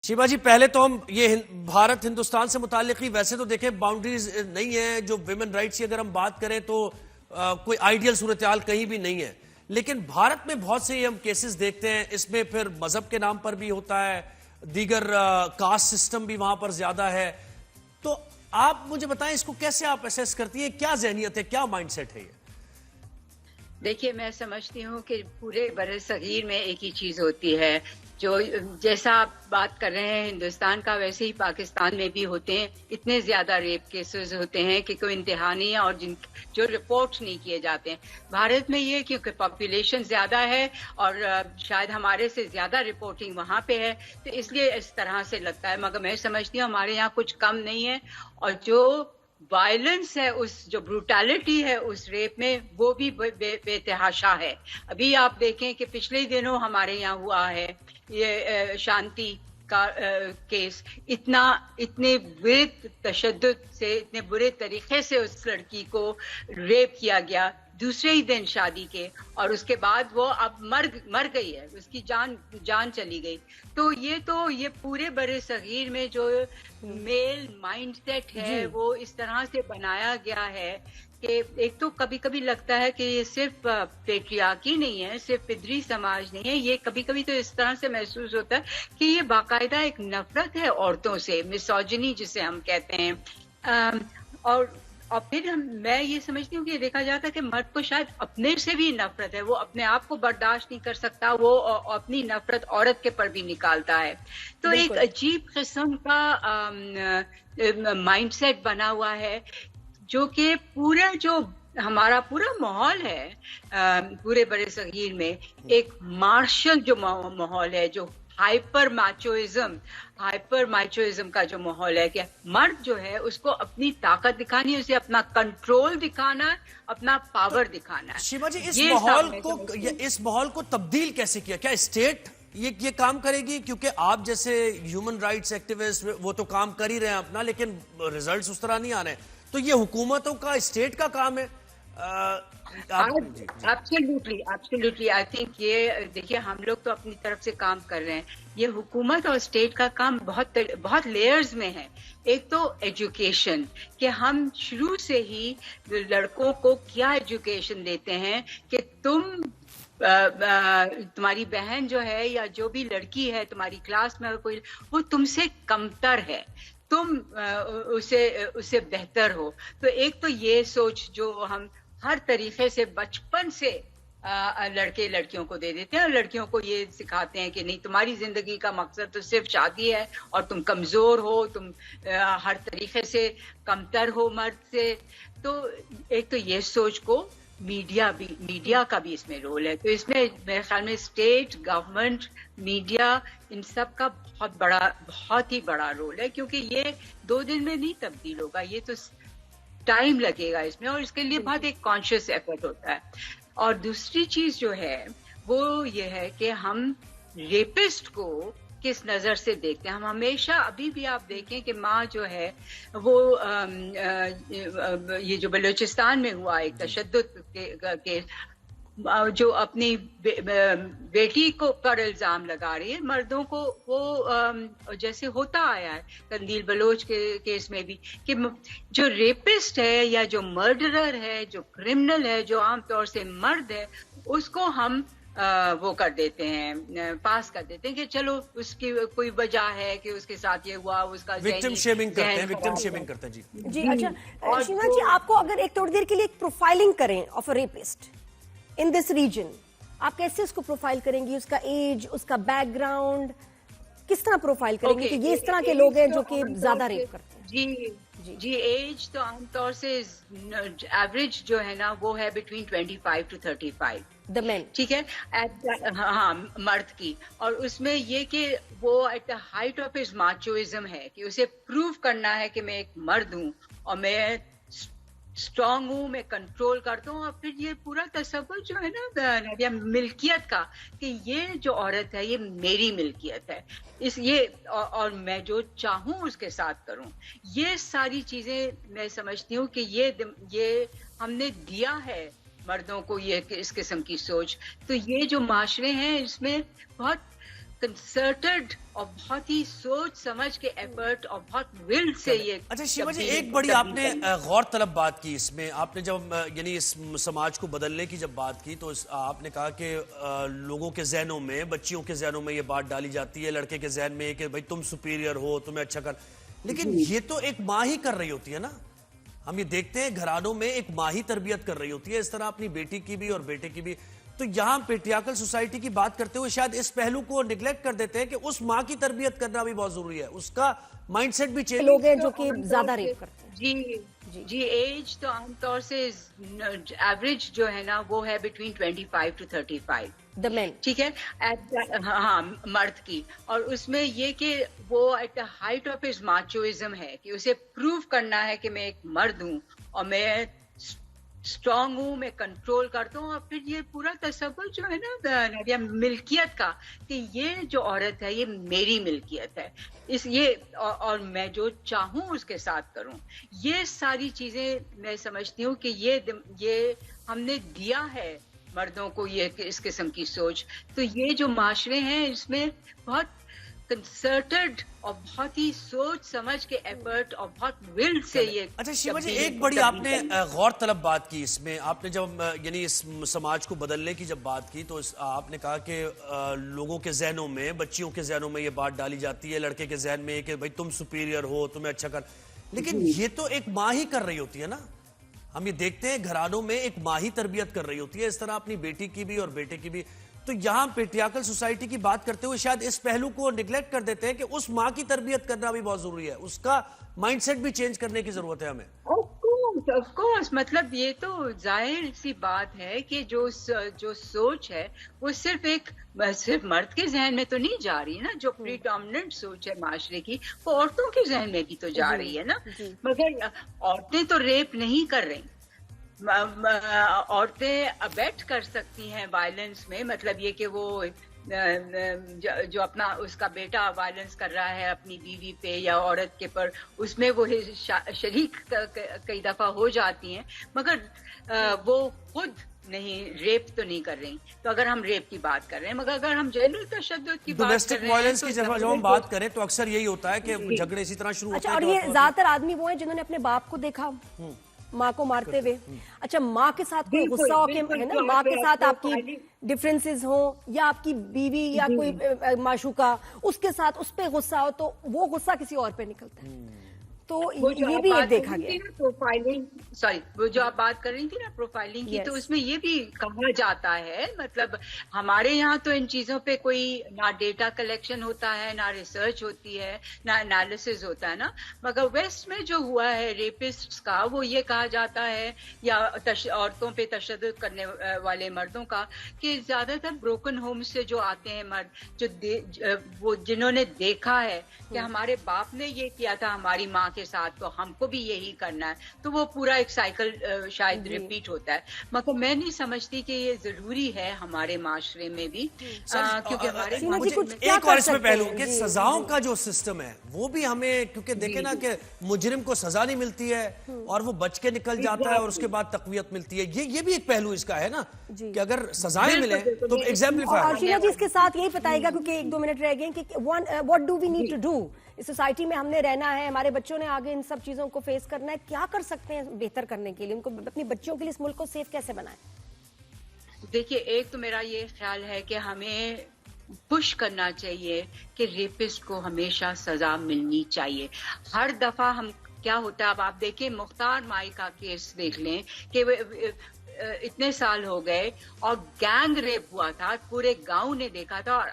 شیما جی پہلے تو ہم یہ بھارت ہندوستان سے متعلق ہی ویسے تو دیکھیں باؤنڈریز نہیں ہیں جو ویمن رائٹس کی اگر ہم بات کریں تو کوئی آئیڈیل صورتحال کہیں بھی نہیں ہے، لیکن بھارت میں بہت سے ہم کیسز دیکھتے ہیں، اس میں پھر مذہب کے نام پر بھی ہوتا ہے، دیگر کاسٹ سسٹم بھی وہاں پر زیادہ ہے. تو آپ مجھے بتائیں اس کو کیسے آپ اسیس کرتی ہیں، کیا ذہنیت ہے، کیا مائنڈ سیٹ ہے یہ؟ دیکھیے میں سمجھتی ہوں کہ پورے بر صغیر میں ایک ہی چیز ہوتی ہے، جو جیسا آپ بات کر رہے ہیں ہندوستان کا ویسے ہی پاکستان میں بھی ہوتے ہیں. اتنے زیادہ ریپ کیسز ہوتے ہیں کہ کوئی انتہا نہیں ہے، اور جو رپورٹ نہیں کیے جاتے ہیں. بھارت میں یہ کیونکہ پاپولیشن زیادہ ہے اور شاید ہمارے سے زیادہ رپورٹنگ وہاں پہ ہے، تو اس لیے اس طرح سے لگتا ہے. مگر میں سمجھتی ہوں ہمارے یہاں کچھ کم نہیں ہے، اور جو وائلنس ہے، اس جو بروٹیلٹی ہے اس ریپ میں، وہ بھی بے تحاشا ہے. ابھی آپ دیکھیں کہ پچھلے دنوں ہمارے یہاں ہوا ہے یہ شانتی کا کیس، اتنے برے تشدد سے، اتنے برے طریقے سے اس لڑکی کو ریپ کیا گیا دوسرے ہی دن شادی کے، اور اس کے بعد وہ اب مر گئی ہے، اس کی جان چلی گئی. تو یہ پورے بڑے صغیر میں جو میل مائنڈ سیٹ ہے وہ اس طرح سے بنایا گیا ہے کہ ایک تو کبھی کبھی لگتا ہے کہ یہ صرف پیٹریارکی نہیں ہے، صرف پدری سماج نہیں ہے، یہ کبھی کبھی تو اس طرح سے محسوس ہوتا ہے کہ یہ باقاعدہ ایک نفرت ہے عورتوں سے، مسوجنی جسے ہم کہتے ہیں. اور پھر میں یہ سمجھتی ہوں کہ یہ دیکھا جاتا ہے کہ مرد کو شاید اپنے سے بھی نفرت ہے، وہ اپنے آپ کو برداشت نہیں کر سکتا، وہ اپنی نفرت عورت کے پر بھی نکالتا ہے. تو ایک عجیب قسم کا مائنڈ سیٹ بنا ہوا ہے، جو کہ ہمارا پورا ماحول ہے پورے بڑے صغیر میں ایک مارشل جو ماحول ہے، جو ہائپر مائچوازم کا جو ماحول ہے، کہ مرد جو ہے اس کو اپنی طاقت دکھانی ہے، اسے اپنا کنٹرول دکھانا ہے، اپنا پاور دکھانا ہے. شیما جی اس ماحول کو تبدیل کیسے کیا؟ کیا اسٹیٹ یہ کام کرے گی؟ کیونکہ آپ جیسے ہیومن رائٹس ایکٹیوسٹ وہ تو کام کر ہی رہے ہیں اپنا، لیکن ریزلٹس اس طرح نہیں آ رہے ہیں. تو یہ حکومتوں کا، اسٹیٹ کا کام ہے. ایبسلیوٹلی آئی تھنک یہ دیکھیے ہم لوگ تو اپنی طرف سے کام کر رہے ہیں، یہ حکومت اور اسٹیٹ کا کام بہت لیئرز میں ہے. ایک تو ایجوکیشن، کہ ہم شروع سے ہی لڑکوں کو کیا ایجوکیشن دیتے ہیں کہ تمہاری بہن جو ہے یا جو بھی لڑکی ہے تمہاری کلاس میں کوئی، وہ تم سے کمتر ہے، تم اسے بہتر ہو. تو ایک تو یہ سوچ جو ہم ہر طریقے سے بچپن سے لڑکے لڑکیوں کو دے دیتے ہیں، اور لڑکیوں کو یہ سکھاتے ہیں کہ نہیں، تمہاری زندگی کا مقصد تو صرف شادی ہے، اور تم کمزور ہو، تم ہر طریقے سے کمتر ہو مرد سے. تو ایک تو یہ سوچ کو میڈیا کا بھی اس میں رول ہے. تو اس میں میرے خیال میں اسٹیٹ، گورنمنٹ، میڈیا، ان سب کا بہت ہی بڑا رول ہے، کیونکہ یہ 2 دن میں نہیں تبدیل ہوگا، یہ تو ٹائم لگے گا اس میں، اور اس کے لیے بہت ایک کانشیس ایفرٹ ہوتا ہے. اور دوسری چیز جو ہے وہ یہ ہے کہ ہم ریپسٹ کو کس نظر سے دیکھتے ہیں. ہم ہمیشہ، ابھی بھی آپ دیکھیں کہ ماں جو ہے وہ یہ جو بلوچستان میں ہوا ایک تشدد کے جو اپنی بیٹی کو پر الزام لگا رہی ہے، مردوں کو وہ جیسے ہوتا آیا ہے قندیل بلوچ کے کیس میں بھی، کہ جو ریپسٹ ہے یا جو مرڈرر ہے، جو کرمنل ہے، جو عام طور سے مرد ہے، اس کو ہم وہ کر دیتے ہیں، پاس کر دیتے ہیں کہ چلو اس کی کوئی وجہ ہے کہ اس کے ساتھ یہ ہوا، اس کا وکٹم شیمنگ کرتے ہیں. جی اچھا شیما جی، آپ کو اگر ایک تھوڑی دیر کے لیے ایک پروفائلنگ کریں of a rapist in this region, آپ کیسے اس کو پروفائل کریں گی؟ اس کا ایج، اس کا بیک گراؤنڈ کس طرح پروفائل کریں گے کہ یہ اس طرح کے لوگ ہیں جو کہ زیادہ ریپ کرتے ہیں؟ جی ایج تو عام طور سے ایوریج جو ہے نا وہ ہے بٹوین 25 to 35. ٹھیک ہے، ہاں مرد کی. اور اس میں یہ کہ وہ at the height of his machoism ہے، کہ اسے پروو کرنا ہے کہ میں ایک مرد ہوں اور میں اسٹرانگ ہوں، میں کنٹرول کرتا ہوں. اور پھر یہ پورا تصور جو ہے نا ملکیت کا، کہ یہ جو عورت ہے یہ میری ملکیت ہے، اور میں جو چاہوں اس کے ساتھ کروں. یہ ساری چیزیں میں سمجھتی ہوں کہ یہ ہم نے دیا ہے مردوں کو، یہ اس قسم کی سوچ. تو یہ جو معاشرے ہیں اس میں بہت कंसर्टेड और बहुत ही सोच समझ के एफर्ट और बहुत विल से ये अच्छा शिवा जी, तब्दीली- एक बड़ी तब्दीली आपने करनी। गौर तलब बात की इसमें, आपने जब यानी इस समाज को बदलने की जब बात की तो आपने कहा कि लोगों के जहनों में, बच्चियों के जहनों में ये बात डाली जाती है, लड़के के जहन में कि भाई तुम सुपीरियर हो, तुम्हें अच्छा कर, लेकिन ये तो एक माँ ही कर रही होती है ना। हम ये देखते हैं घरानों में एक माँ ही तरबियत कर रही होती है, इस तरह अपनी बेटी की भी और बेटे की भी। तो यहाँ पेट्रियार्कल सोसाइटी की बात करते हुए शायद इस पहलू को निगलेक्ट कर देते हैं कि उस माँ की तरबियत करना भी बहुत जरूरी है, उसका माइंडसेट भी चेंज। लोग हैं जो कि ज्यादा रेप करते हैं। जी एज तो आमतौर से एवरेज जो है ना वो है बिटवीन 25 to 35, द मेन। ठीक है, हाँ मर्द की। और उसमें ये कि वो at the height of his machoism है कि उसे प्रूव करना है कि मैं एक मर्द हूँ और मैं स्ट्रांग हूँ, मैं कंट्रोल करता हूँ। और फिर ये पूरा तसव्वुर जो है ना मिल्कियत का, कि ये जो औरत है ये मेरी मिल्कियत है, इस ये और मैं जो चाहूँ उसके साथ करूँ, ये सारी चीजें मैं समझती हूँ कि ये हमने दिया है मर्दों को ये इस किस्म की सोच। तो ये जो माशरे हैं इसमें बहुत कंसर्टेड और बहुत ही सोच समझ के एफर्ट और बहुत विल से ये अच्छा शिवा जी, तब्दीली- एक बड़ी तब्दीली आपने करनी। गौर तलब बात की इसमें, आपने जब यानी इस समाज को बदलने की जब बात की तो आपने कहा कि लोगों के जहनों में, बच्चियों के जहनों में ये बात डाली जाती है, लड़के के जहन में कि भाई तुम सुपीरियर हो, तुम्हें अच्छा कर, लेकिन ये तो एक माँ ही कर रही होती है ना। हम ये देखते हैं घरानों में एक माँ ही तरबियत कर रही होती है, इस तरह अपनी बेटी की भी और बेटे की भी। तो यहाँ पेट्रियार्कल सोसाइटी की बात करते हुए शायद इस पहलू को निगलेक्ट कर देते हैं कि उस माँ की तरबियत करना भी बहुत जरूरी है, उसका माइंडसेट भी चेंज करने की जरूरत है हमें। ऑफ कोर्स, मतलब ये तो जाहिर सी बात है कि जो सोच है वो सिर्फ मर्द के जहन में तो नहीं जा रही है ना। जो प्रीडोमिनेंट सोच है माशरे की वो औरतों के जहन में भी तो जा रही है ना। मगर औरतें तो रेप नहीं कर रही, औरतें अबेट कर सकती हैं वायलेंस में। मतलब ये कि वो जो अपना उसका बेटा वायलेंस कर रहा है अपनी बीवी पे या औरत के पर, उसमें वो शरीक कई दफा हो जाती हैं, मगर वो खुद नहीं रेप तो नहीं कर रही। तो अगर हम रेप की बात कर रहे हैं, मगर अगर हम जनरल तशद्दुद की बात कर डोमेस्टिक रहे हैं वायलेंस तो की जब हम बात करें तो अक्सर यही होता है कि झगड़े इसी तरह शुरू होते अच्छा, हैं। और ये ज्यादातर आदमी वो हैं जिन्होंने अपने बाप को देखा माँ को मारते हुए। अच्छा, माँ के साथ कोई बिल्कुल, गुस्सा हो के बिल्कुल, है ना, जो माँ के आप- साथ आपको आपकी फाइलिंग- डिफरेंसेस हो या आपकी बीवी या कोई माशूका उसके साथ उस पे गुस्सा हो तो वो गुस्सा किसी और पे निकलता है। तो वो जो ये आप भी एक बात देखा कर रही गया। थी ना प्रोफाइलिंग, सॉरी, वो जो आप बात कर रही थी ना प्रोफाइलिंग की, Yes. तो उसमें ये भी कहा जाता है, मतलब हमारे यहाँ तो इन चीजों पे कोई ना डेटा कलेक्शन होता है, ना रिसर्च होती है, ना एनालिसिस होता है ना। मगर वेस्ट में जो हुआ है रेपिस्ट्स का, वो ये कहा जाता है, या औरतों पे तशद्दुद करने वाले मर्दों का, कि ज्यादातर ब्रोकन होम से जो आते हैं मर्द, वो जिन्होंने देखा है कि हमारे बाप ने ये किया था हमारी माँ के साथ, तो हमको भी यही करना है, तो वो पूरा एक साइकिल शायद रिपीट होता है। मगर मैं नहीं समझती कि ये जरूरी है हमारे माशरे में भी, क्योंकि हमारे सीमा जी, मुझे कुछ क्या एक कर और इसमें सकते पहलू हैं? कि जी, सजाओं का जो सिस्टम है वो भी हमें, क्योंकि देखे ना कि मुजरिम को सजा नहीं मिलती है और वो बच के निकल जाता है और उसके बाद तकवीयत मिलती है। ये भी एक पहलू इसका है ना कि अगर सजाएं मिले तो और एग्जाम्पलीफाई। शीला जी इसके साथ यही बताएगा, क्योंकि 1-2 मिनट रह गए, कि what do we need to do. इस सोसाइटी में हमने रहना है, हमारे बच्चों ने आगे इन सब चीजों को फेस करना है, क्या कर सकते हैं बेहतर करने के लिए, उनको अपनी बच्चियों के लिए इस मुल्क को सेफ कैसे बनाएं? देखिए, एक तो मेरा ये ख्याल है कि हमें पुश करना चाहिए कि रेपिस्ट को हमेशा सजा मिलनी चाहिए। हर दफा हम क्या होता है, अब आप देखें मुख्तार माई का केस देख लें कि इतने साल हो गए और गैंग रेप हुआ था, पूरे गांव ने देखा था, और